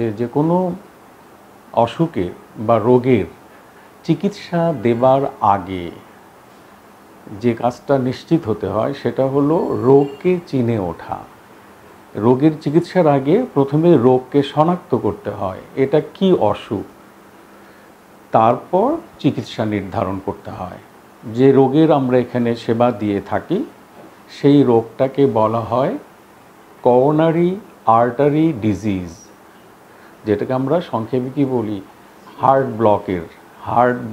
যে কোনো অসুখের বা রোগের চিকিৎসা দেবার আগে যে কাজটা নিশ্চিত হতে হয় সেটা হলো রোগকে চিনে ওঠা। রোগের চিকিৎসার আগে প্রথমে রোগকে শনাক্ত করতে হয়, এটা কি অসুখ, তারপর চিকিৎসা নির্ধারণ করতে হয়। যে রোগের আমরা এখানে সেবা দিয়ে থাকি সেই রোগটাকে বলা হয় করোনারি আর্টারি ডিজিজ, যেটাকে আমরা সংক্ষেপে কি বলি, হার্ট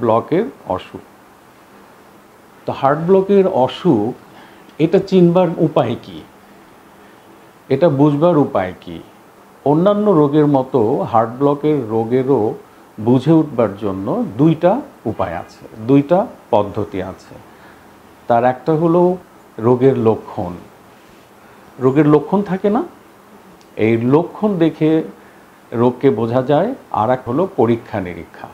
ব্লকের অসুখ। তো হার্ট ব্লকের অসুখ এটা চিনবার উপায় কি, এটা বুঝবার উপায় কি? অন্যান্য রোগের মতো হার্ট ব্লকের রোগেরও বুঝে উঠবার জন্য দুইটা উপায় আছে, দুইটা পদ্ধতি আছে। তার একটা হলো রোগের লক্ষণ। রোগের লক্ষণ থাকে না, এই লক্ষণ দেখে রোগকে বোঝা যায়। আর এক হলো পরীক্ষা নিরীক্ষা।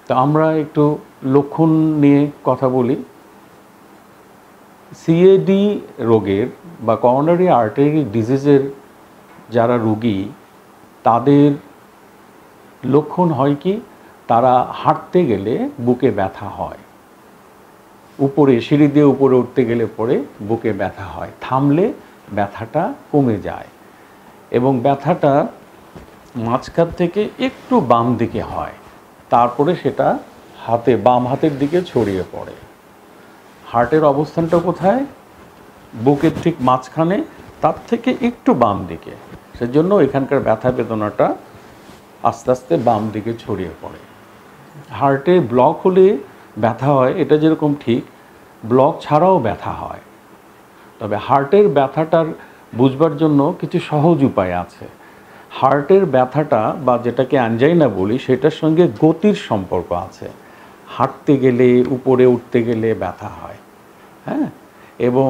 তো আমরা একটু লক্ষণ নিয়ে কথা বলি। সিএডি রোগের বা করোনারি আর্টারি ডিজিজের যারা রোগী তাদের লক্ষণ হয় কি, তারা হাঁটতে গেলে বুকে ব্যথা হয়, উপরে সিঁড়ি দিয়ে উপরে উঠতে গেলে পরে বুকে ব্যথা হয়, থামলে ব্যথাটা কমে যায় এবং ব্যথাটা মাঝখান থেকে একটু বাম দিকে হয়, তারপরে সেটা বাম হাতের দিকে ছড়িয়ে পড়ে। হার্টের অবস্থানটা কোথায়? বুকের ঠিক মাঝখানে, তার থেকে একটু বাম দিকে, সেজন্য এখানকার ব্যথা বেদনাটা আস্তে আস্তে বাম দিকে ছড়িয়ে পড়ে। হার্টে ব্লক হলে ব্যথা হয়, এটা যেরকম ঠিক, ব্লক ছাড়াও ব্যথা হয়। তবে হার্টের ব্যথাটার বুঝবার জন্য কিছু সহজ উপায় আছে। হার্টের ব্যথাটা বা যেটাকে অ্যাঞ্জাইনা বলি, সেটার সঙ্গে গতির সম্পর্ক আছে। হাঁটতে গেলে উপরে উঠতে গেলে ব্যথা হয়, হ্যাঁ। এবং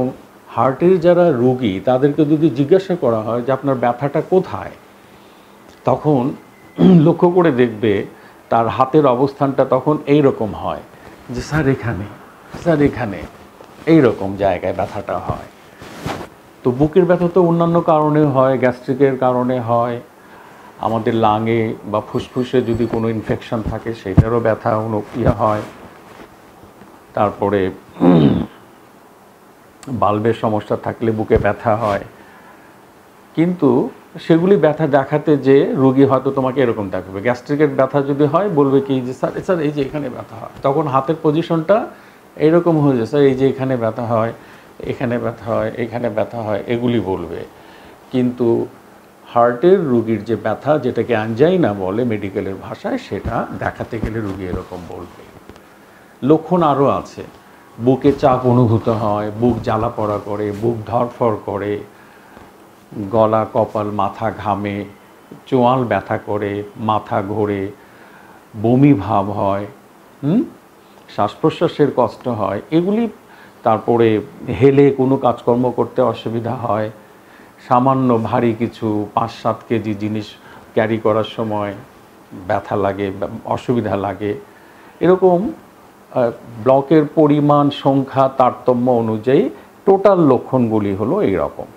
হার্টের যারা রোগী তাদেরকে যদি জিজ্ঞাসা করা হয় যে আপনার ব্যথাটা কোথায়, তখন লক্ষ্য করে দেখবে তার হাতের অবস্থানটা তখন এই রকম হয় যে স্যার এখানে, স্যার এখানে, এইরকম জায়গায় ব্যথাটা হয়। তো বুকের ব্যথা তো অন্যান্য কারণে হয়, গ্যাস্ট্রিকের কারণে হয়, আমাদের লাঙে বা ফুসফুসে যদি কোনো ইনফেকশন থাকে সেটারও ব্যথা হয়, তারপরে বাল্বের সমস্যা থাকলে বুকে ব্যথা হয়। কিন্তু সেগুলি ব্যথা দেখাতে যে রোগী হয়তো তোমাকে এরকম দেখাবে। গ্যাস্ট্রিকের ব্যথা যদি হয় বলবে কি যে স্যার স্যার এই যে এখানে ব্যথা হয়, তখন হাতের পজিশনটা এইরকম হয়ে যায়, স্যার এই যে এখানে ব্যথা হয়, এখানে ব্যথা হয়, এখানে ব্যথা হয়, এগুলি বলবে। কিন্তু হার্টের রোগীর যে ব্যথা, যেটাকে অ্যাঞ্জাইনা বলে মেডিকেলের ভাষায়, সেটা দেখাতে গেলে রোগী এরকম বলবে। লক্ষণ আরও আছে। বুকে চাপ অনুভূত হয়, বুক জ্বালা পোড়া করে, বুক ধড়ফড় করে, গলা, কপাল, মাথা ঘামে, চোয়াল ব্যথা করে, মাথা ঘোরে, বমি ভাব হয়, শ্বাস প্রশ্বাসের কষ্ট হয়, এগুলি। তারপরে হেলে কোনো কাজকর্ম করতে অসুবিধা হয়, সামান্য ভারী কিছু 5-7 কেজি জিনিস ক্যারি করার সময় ব্যথা লাগে, অসুবিধা লাগে। এরকম ব্লকের পরিমাণ, সংখ্যা, তারতম্য অনুযায়ী টোটাল লক্ষণগুলি হলো এইরকম।